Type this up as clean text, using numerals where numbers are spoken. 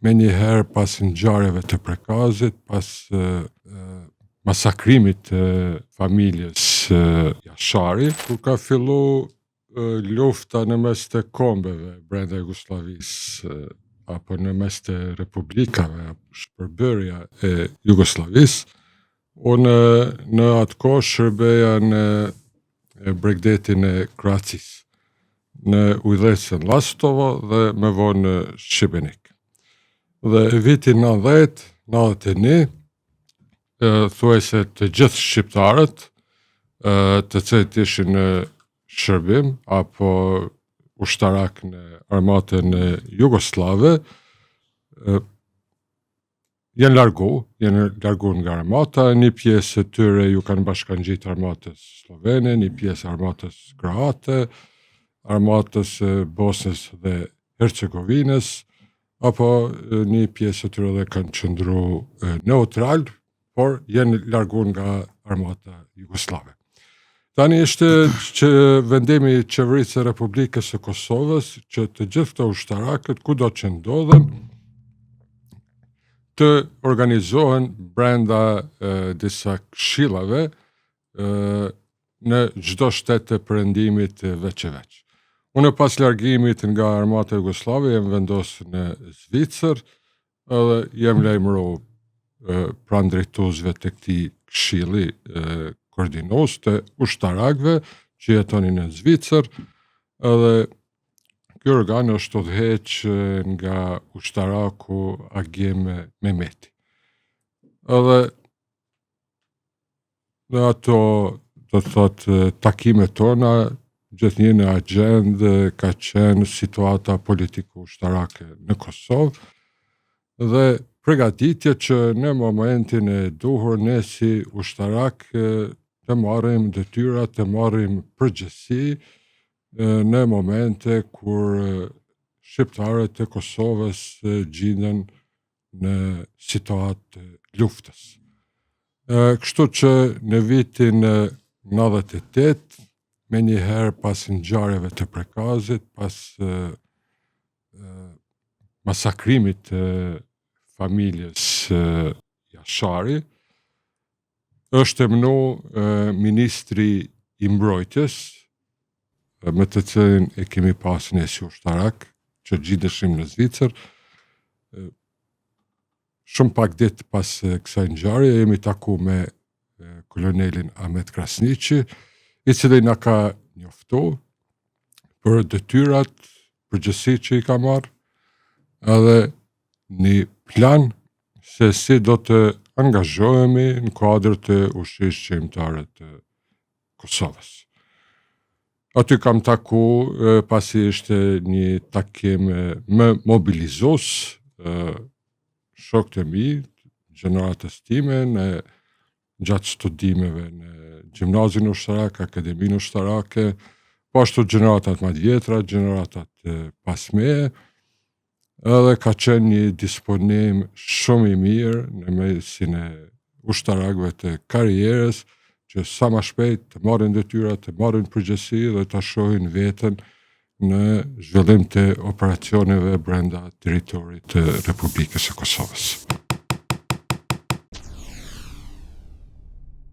me njëherë pas ngjarjeve të Prekazit, pas masakrimit të familjes Jashari, kur ka fillu lufta në mes të kombeve brenda Jugosllavisë apo në mes të republikave, shpërbërja e Jugosllavisë, unë në atë kohë shërbeja në Bregdetin e Kroacisë, në udhëheqësën Lastovo dhe më vonë në Shibenik. Dhe vitin 90-91, thuajse të gjithë shqiptarët, të cilët ishin në shërbim apo ushtarak në armatën jugoslave, janë largu nga armata, një pjesë të tyre ju kanë bashkangjit armatës slovene, një pjesë armatës kroate, armatës Bosnës dhe Hercegovinës, apo një pjesë të tyre dhe kanë qëndru neutral, por janë largu nga armata jugoslave. Tani ishte që vendimi i qeverisë së Republikës së Kosovës që të gjithë këto ushtarakët kudo që ndodhen të organizohen brenda disa këshillave në çdo shtet të perëndimit veç e veç. Unë pas largimit nga armata jugoslave jam vendosur në Zvicër edhe jam lajmëruar pranë drejtuesve të këtij këshilli koordinues të ushtarakëve që jetonin në Zvicër, edhe ky organ është udhëheq nga ushtaraku Agim Mehmeti. Edhe në ato, do të thotë, takimet tona, gjithnjë në agjendë ka qenë situata politike ushtarake në Kosovë dhe përgatitje që në momentin e duhur ne si ushtarak të marrim detyra, të marrim përgjegjësi në momente kur shqiptarët e Kosovës gjenden në situatë luftës. Kështu që në vitin 98, me njëherë pas ngjarjeve të Prekazit, pas masakrimit të familjes Jashari, është emnu ministri i mbrojtjes, me të cilin e kemi pasur ne si ushtarak, që gjindeshim në Zvicër. Shumë pak ditë pas kësaj ngjarje jemi taku me kolonelin Ahmet Krasniqi, i cili na ka njoftu për detyrat, përgjegjësitë që i ka marrë, edhe një plan se si do të angazhohemi në kuadër të ushtrisë qendrore të Kosovës. Aty kam taku, pasi ishte një takim më mobilizues, shokët e mi, gjeneratës time, gjatë studimeve në gjimnazin ushtarak, akademinë ushtarake, po ashtu gjeneratat më të vjetra, gjeneratat pas meje, edhe ka qenë një disponim shumë i mirë në mesin e ushtarakëve të karrierës, që sa më shpejt të marrin detyra, të marrin përgjegjësi dhe ta shohin veten në zhvillim të operacioneve brenda territorit të Republikës së Kosovës.